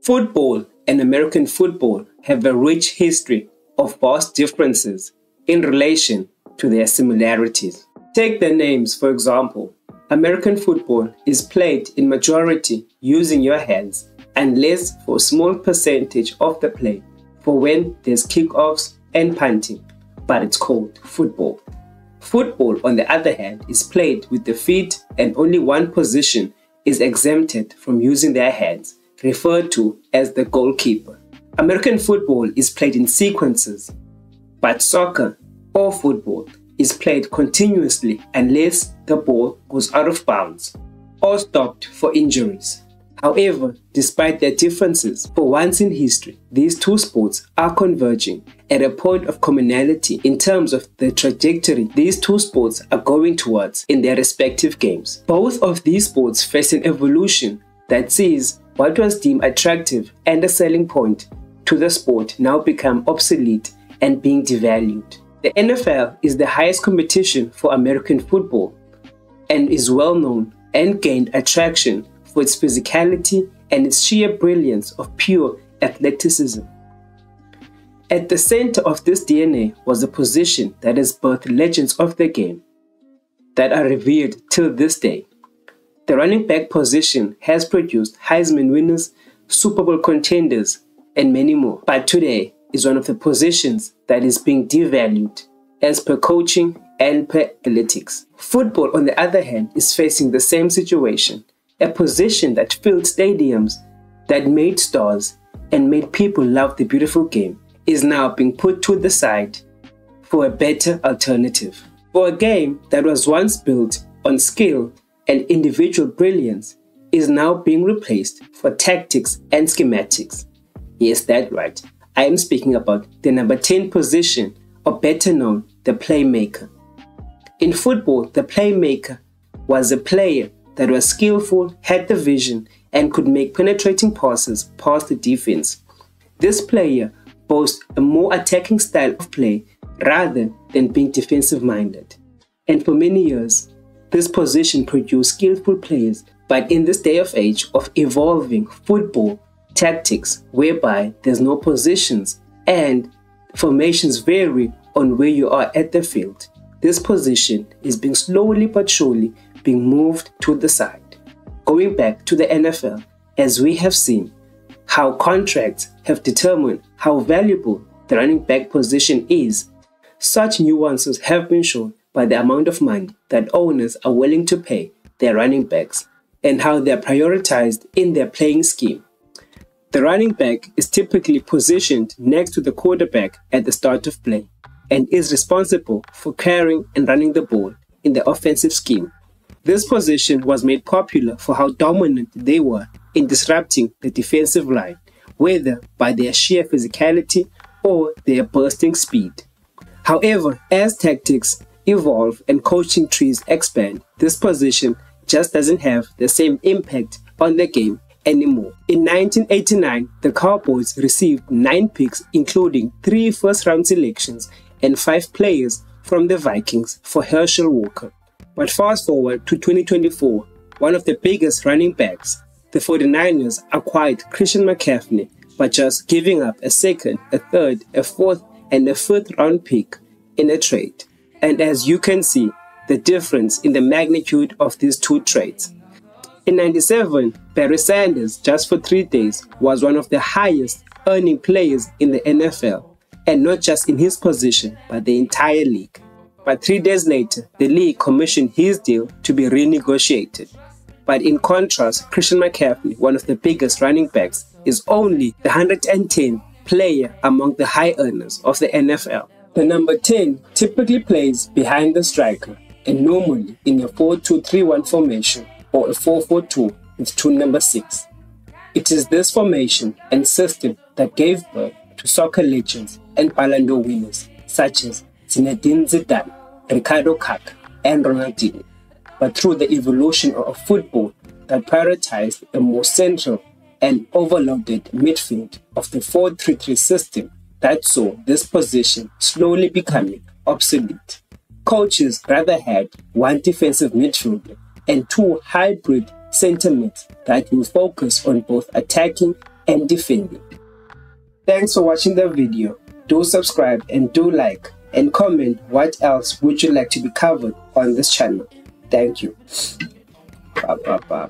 Football and American football have a rich history of vast differences in relation to their similarities. Take their names, for example. American football is played in majority using your hands, unless for a small percentage of the play for when there's kickoffs and punting, but it's called football. Football, on the other hand, is played with the feet and only one position is exempted from using their hands, referred to as the goalkeeper. American football is played in sequences, but soccer or football is played continuously unless the ball goes out of bounds or stopped for injuries. However, despite their differences, for once in history, these two sports are converging at a point of commonality in terms of the trajectory these two sports are going towards in their respective games. Both of these sports face an evolution that sees what was deemed attractive and a selling point to the sport now become obsolete and being devalued. The NFL is the highest competition for American football and is well known and gained attraction for its physicality and its sheer brilliance of pure athleticism. At the center of this DNA was a position that has birthed legends of the game that are revered till this day. The running back position has produced Heisman winners, Super Bowl contenders, and many more, but today is one of the positions that is being devalued as per coaching and per analytics. Football, on the other hand, is facing the same situation. A position that filled stadiums, that made stars, and made people love the beautiful game, is now being put to the side for a better alternative. For a game that was once built on skill and individual brilliance is now being replaced for tactics and schematics. Yes, that's right. I am speaking about the number 10 position, or better known, the playmaker. In football, the playmaker was a player that was skillful, had the vision, and could make penetrating passes past the defense. This player boasts a more attacking style of play rather than being defensive-minded. And for many years, this position produced skillful players, but in this day of age of evolving football tactics, whereby there's no positions and formations vary on where you are at the field, this position is being slowly but surely being moved to the side. Going back to the NFL, as we have seen how contracts have determined how valuable the running back position is, such nuances have been shown by the amount of money that owners are willing to pay their running backs and how they are prioritized in their playing scheme. The running back is typically positioned next to the quarterback at the start of play and is responsible for carrying and running the ball in the offensive scheme. This position was made popular for how dominant they were in disrupting the defensive line, whether by their sheer physicality or their bursting speed. However, as tactics evolve and coaching trees expand, this position just doesn't have the same impact on the game anymore. In 1989, the Cowboys received 9 picks, including 3 first-round selections and 5 players from the Vikings for Herschel Walker. But fast forward to 2024, one of the biggest running backs, the 49ers acquired Christian McCaffrey by just giving up a second, a third, a fourth, and a fifth-round pick in a trade. And as you can see, the difference in the magnitude of these two trades. In '97, Barry Sanders, just for 3 days, was one of the highest earning players in the NFL, and not just in his position, but the entire league. But 3 days later, the league commissioned his deal to be renegotiated. But in contrast, Christian McCaffrey, one of the biggest running backs, is only the 110th player among the high earners of the NFL. The number 10 typically plays behind the striker, and normally in a 4-2-3-1 formation or a 4-4-2 with 2 number 6. It is this formation and system that gave birth to soccer legends and Ballon d'Or winners such as Zinedine Zidane, Ricardo Kaká, and Ronaldinho. But through the evolution of football that prioritized a more central and overloaded midfield of the 4-3-3 system, that saw this position slowly becoming obsolete. Coaches rather had 1 defensive midfielder and 2 hybrid center mids that will focus on both attacking and defend it. Thanks for watching the video. Do subscribe and do like and comment what else would you like to be covered on this channel. Thank you. Bye, bye, bye.